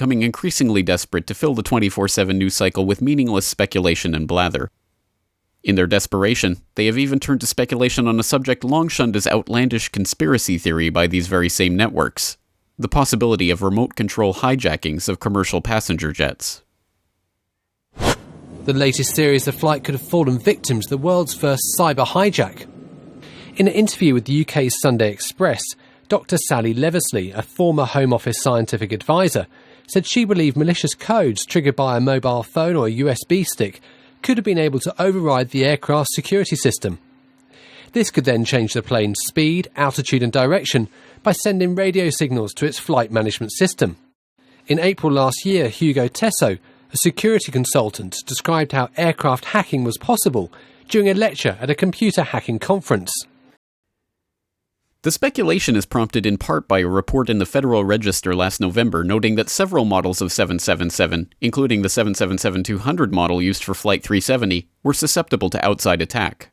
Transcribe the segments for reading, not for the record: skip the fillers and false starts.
becoming increasingly desperate to fill the 24/7 news cycle with meaningless speculation and blather. In their desperation, they have even turned to speculation on a subject long shunned as outlandish conspiracy theory by these very same networks: the possibility of remote control hijackings of commercial passenger jets. The latest theory is the flight could have fallen victim to the world's first cyber hijack. In an interview with the UK's Sunday Express, Dr. Sally Leversley, a former Home Office scientific advisor, said she believed malicious codes triggered by a mobile phone or a USB stick could have been able to override the aircraft's security system. This could then change the plane's speed, altitude and direction by sending radio signals to its flight management system. In April last year, Hugo Tesso, a security consultant, described how aircraft hacking was possible during a lecture at a computer hacking conference. The speculation is prompted in part by a report in the Federal Register last November noting that several models of 777, including the 777-200 model used for Flight 370, were susceptible to outside attack.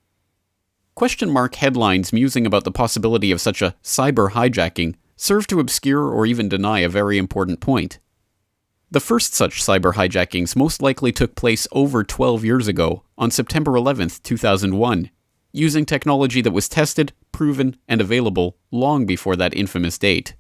Question mark headlines musing about the possibility of such a cyber hijacking serve to obscure or even deny a very important point. The first such cyber hijackings most likely took place over 12 years ago, on September 11, 2001, using technology that was tested, proven, and available long before that infamous date.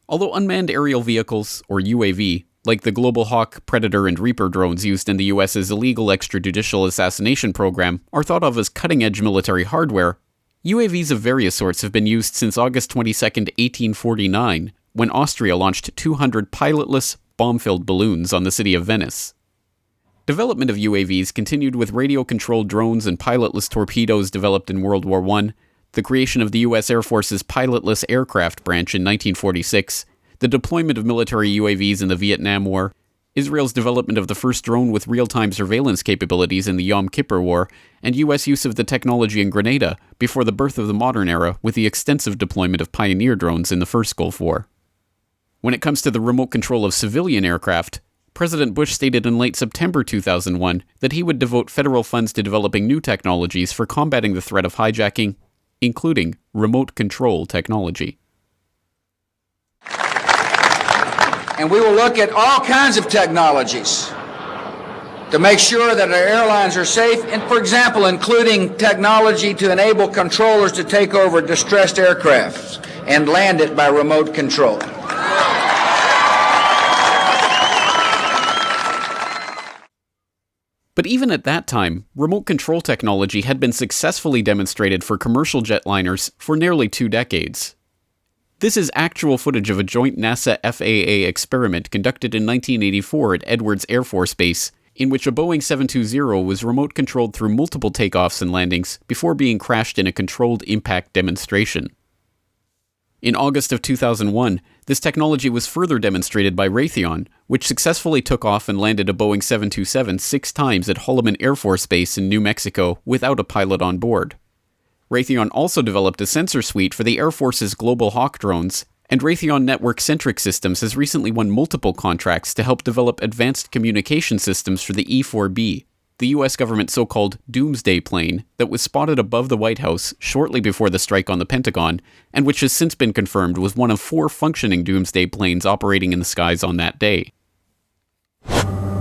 Although unmanned aerial vehicles, or UAV, like the Global Hawk, Predator, and Reaper drones used in the US's illegal extrajudicial assassination program, are thought of as cutting-edge military hardware, UAVs of various sorts have been used since August 22, 1849, when Austria launched 200 pilotless, bomb-filled balloons on the city of Venice. Development of UAVs continued with radio-controlled drones and pilotless torpedoes developed in World War I, the creation of the U.S. Air Force's pilotless aircraft branch in 1946, the deployment of military UAVs in the Vietnam War, Israel's development of the first drone with real-time surveillance capabilities in the Yom Kippur War, and U.S. use of the technology in Grenada before the birth of the modern era with the extensive deployment of Pioneer drones in the first Gulf War. When it comes to the remote control of civilian aircraft, President Bush stated in late September 2001 that he would devote federal funds to developing new technologies for combating the threat of hijacking, including remote control technology. And we will look at all kinds of technologies to make sure that our airlines are safe, and for example, including technology to enable controllers to take over distressed aircraft and land it by remote control. But even at that time, remote control technology had been successfully demonstrated for commercial jetliners for nearly 2 decades. This is actual footage of a joint NASA-FAA experiment conducted in 1984 at Edwards Air Force Base, in which a Boeing 720 was remote controlled through multiple takeoffs and landings before being crashed in a controlled impact demonstration. In August of 2001, this technology was further demonstrated by Raytheon, which successfully took off and landed a Boeing 727 6 times at Holloman Air Force Base in New Mexico without a pilot on board. Raytheon also developed a sensor suite for the Air Force's Global Hawk drones, and Raytheon Network-Centric Systems has recently won multiple contracts to help develop advanced communication systems for the E-4B, the U.S. government's so-called doomsday plane that was spotted above the White House shortly before the strike on the Pentagon, and which has since been confirmed was one of 4 functioning doomsday planes operating in the skies on that day.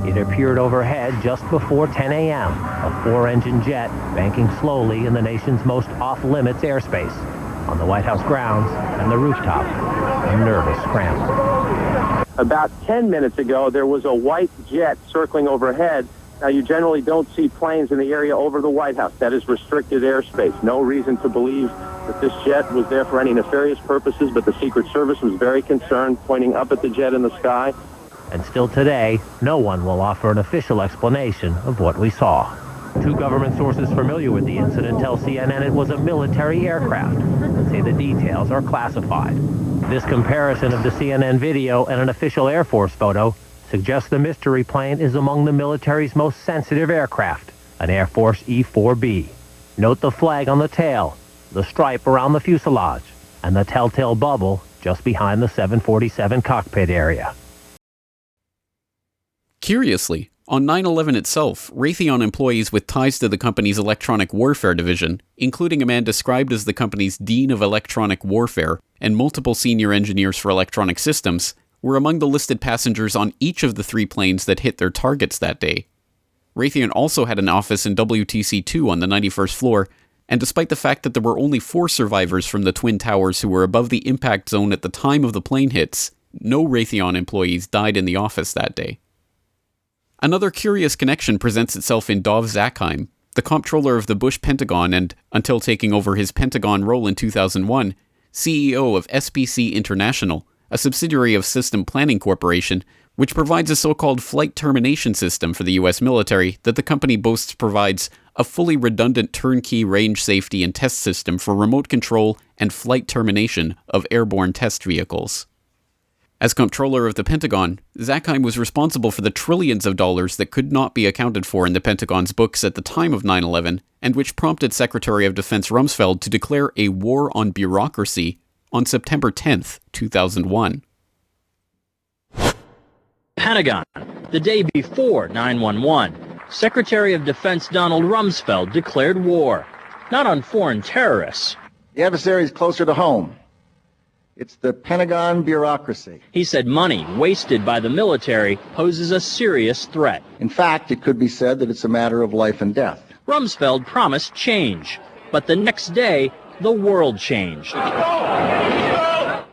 It appeared overhead just before 10 a.m., a 4-engine jet banking slowly in the nation's most off-limits airspace, on the White House grounds and the rooftop, a nervous scramble. About 10 minutes ago, there was a white jet circling overhead. Now, you generally don't see planes in the area over the White House. That is restricted airspace. No reason to believe that this jet was there for any nefarious purposes, but the Secret Service was very concerned, pointing up at the jet in the sky. And still today, no one will offer an official explanation of what we saw. 2 government sources familiar with the incident tell CNN it was a military aircraft, and say the details are classified. This comparison of the CNN video and an official Air Force photo suggests the mystery plane is among the military's most sensitive aircraft, an Air Force E-4B. Note the flag on the tail, the stripe around the fuselage, and the telltale bubble just behind the 747 cockpit area. Curiously, on 9/11 itself, Raytheon employees with ties to the company's electronic warfare division, including a man described as the company's Dean of Electronic Warfare and multiple senior engineers for electronic systems, were among the listed passengers on each of the 3 planes that hit their targets that day. Raytheon also had an office in WTC-2 on the 91st floor, and despite the fact that there were only 4 survivors from the Twin Towers who were above the impact zone at the time of the plane hits, no Raytheon employees died in the office that day. Another curious connection presents itself in Dov Zakheim, the comptroller of the Bush Pentagon and, until taking over his Pentagon role in 2001, CEO of SPC International, a subsidiary of System Planning Corporation, which provides a so-called flight termination system for the U.S. military that the company boasts provides a fully redundant turnkey range safety and test system for remote control and flight termination of airborne test vehicles. As comptroller of the Pentagon, Zakheim was responsible for the trillions of dollars that could not be accounted for in the Pentagon's books at the time of 9/11, and which prompted Secretary of Defense Rumsfeld to declare a war on bureaucracy on September 10, 2001. Pentagon, the day before 9/11, Secretary of Defense Donald Rumsfeld declared war, not on foreign terrorists. The adversary is closer to home. It's the Pentagon bureaucracy. He said money wasted by the military poses a serious threat. In fact, it could be said that it's a matter of life and death. Rumsfeld promised change, but the next day, the world changed.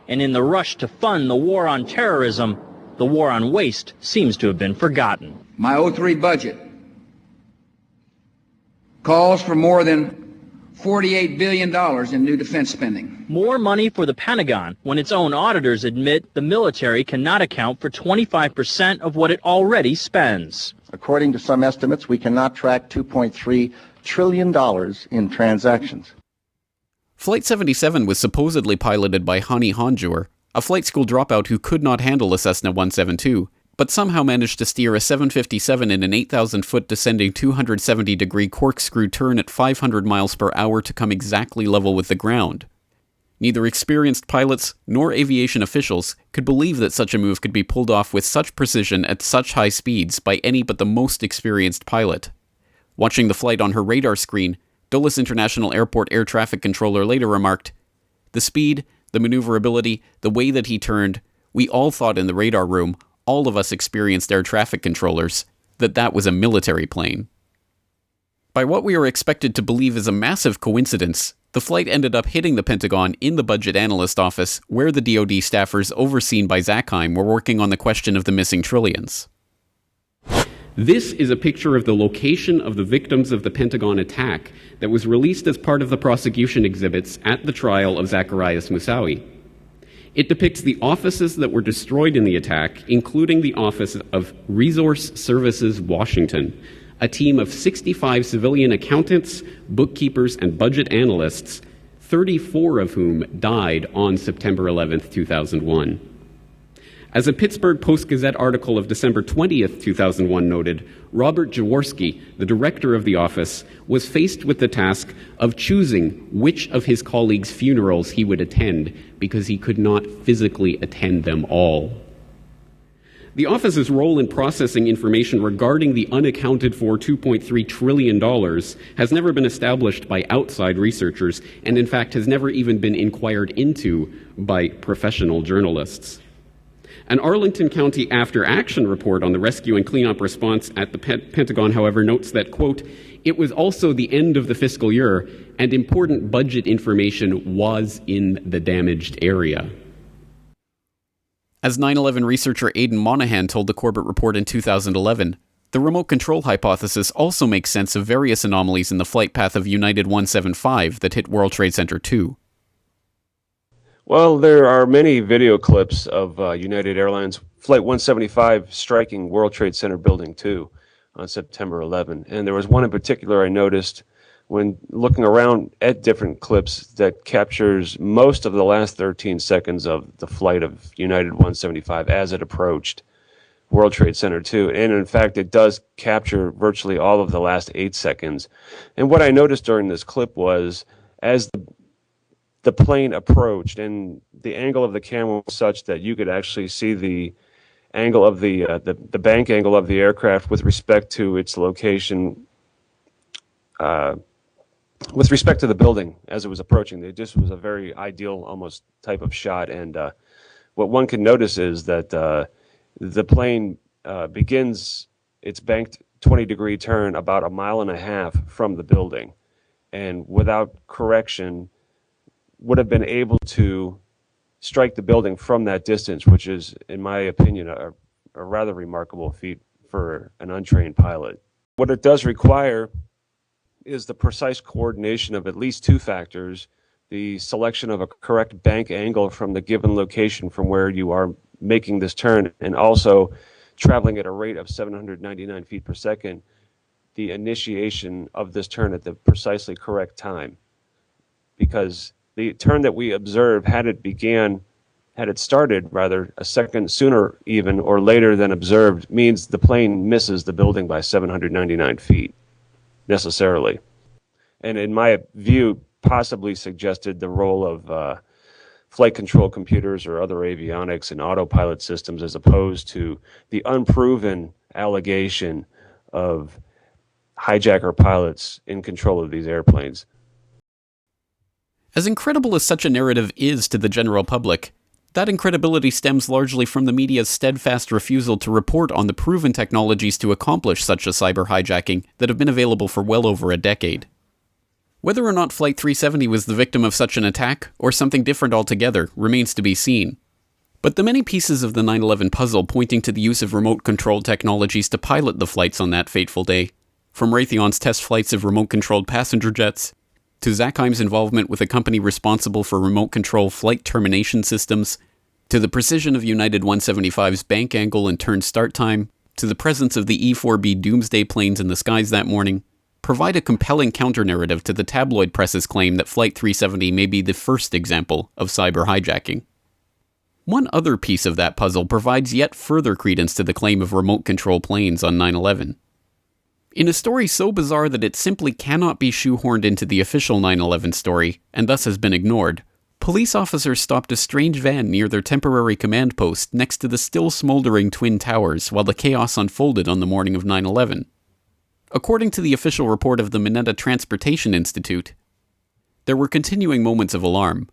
And in the rush to fund the war on terrorism, the war on waste seems to have been forgotten. My 03 budget calls for more than $48 billion in new defense spending. More money for the Pentagon when its own auditors admit the military cannot account for 25% of what it already spends. According to some estimates, we cannot track $2.3 trillion in transactions. Flight 77 was supposedly piloted by Hani Hanjour, a flight school dropout who could not handle a Cessna 172, but somehow managed to steer a 757 in an 8,000-foot descending 270-degree corkscrew turn at 500 miles per hour to come exactly level with the ground. Neither experienced pilots nor aviation officials could believe that such a move could be pulled off with such precision at such high speeds by any but the most experienced pilot. Watching the flight on her radar screen, Dulles International Airport Air Traffic Controller later remarked, "The speed, the maneuverability, the way that he turned, we all thought in the radar room, all of us experienced air traffic controllers, that was a military plane." By what we are expected to believe is a massive coincidence, the flight ended up hitting the Pentagon in the budget analyst office, where the DoD staffers overseen by Zakheim were working on the question of the missing trillions. This is a picture of the location of the victims of the Pentagon attack that was released as part of the prosecution exhibits at the trial of Zacarias Moussaoui. It depicts the offices that were destroyed in the attack, including the office of Resource Services Washington, a team of 65 civilian accountants, bookkeepers, and budget analysts, 34 of whom died on September 11, 2001. As a Pittsburgh Post-Gazette article of December 20th, 2001 noted, Robert Jaworski, the director of the office, was faced with the task of choosing which of his colleagues' funerals he would attend because he could not physically attend them all. The office's role in processing information regarding the unaccounted for $2.3 trillion has never been established by outside researchers and, in fact, has never even been inquired into by professional journalists. An Arlington County after-action report on the rescue and cleanup response at the Pentagon, however, notes that, quote, "It was also the end of the fiscal year, and important budget information was in the damaged area." As 9/11 researcher Aidan Monahan told the Corbett Report in 2011, the remote control hypothesis also makes sense of various anomalies in the flight path of United 175 that hit World Trade Center 2. Well, there are many video clips of United Airlines Flight 175 striking World Trade Center Building 2 on September 11. And there was one in particular I noticed when looking around at different clips that captures most of the last 13 seconds of the flight of United 175 as it approached World Trade Center 2. And in fact, it does capture virtually all of the last 8 seconds. And what I noticed during this clip was as the plane approached, and the angle of the camera was such that you could actually see the angle of the bank angle of the aircraft with respect to its location, with respect to the building as it was approaching. It just was a very ideal, almost type of shot. And what one can notice is that the plane begins its banked 20-degree turn about 1.5 miles from the building, and without correction would have been able to strike the building from that distance, which is, in my opinion, a rather remarkable feat for an untrained pilot. What it does require is the precise coordination of at least two factors: the selection of a correct bank angle from the given location from where you are making this turn, and also traveling at a rate of 799 feet per second, the initiation of this turn at the precisely correct time. Because the turn that we observed, had it started rather a second sooner even or later than observed, means the plane misses the building by 799 feet necessarily. And in my view, possibly suggested the role of flight control computers or other avionics and autopilot systems, as opposed to the unproven allegation of hijacker pilots in control of these airplanes. As incredible as such a narrative is to the general public, that incredibility stems largely from the media's steadfast refusal to report on the proven technologies to accomplish such a cyber hijacking that have been available for well over a decade. Whether or not Flight 370 was the victim of such an attack, or something different altogether, remains to be seen. But the many pieces of the 9/11 puzzle pointing to the use of remote-controlled technologies to pilot the flights on that fateful day, from Raytheon's test flights of remote-controlled passenger jets, to Zackheim's involvement with a company responsible for remote-control flight termination systems, to the precision of United 175's bank angle and turn start time, to the presence of the E-4B doomsday planes in the skies that morning, provide a compelling counter-narrative to the tabloid press's claim that Flight 370 may be the first example of cyber hijacking. One other piece of that puzzle provides yet further credence to the claim of remote control planes on 9/11. In a story so bizarre that it simply cannot be shoehorned into the official 9/11 story, and thus has been ignored, police officers stopped a strange van near their temporary command post next to the still smoldering Twin Towers while the chaos unfolded on the morning of 9/11. According to the official report of the Mineta Transportation Institute, there were continuing moments of alarm.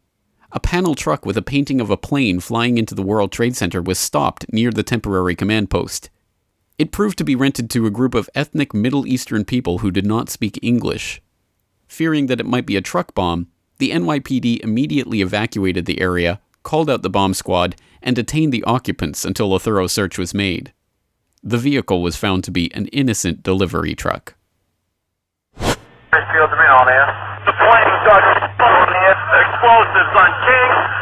A panel truck with a painting of a plane flying into the World Trade Center was stopped near the temporary command post. It proved to be rented to a group of ethnic Middle Eastern people who did not speak English. Fearing that it might be a truck bomb, the NYPD immediately evacuated the area, called out the bomb squad, and detained the occupants until a thorough search was made. The vehicle was found to be an innocent delivery truck. The plane was got explosives on King.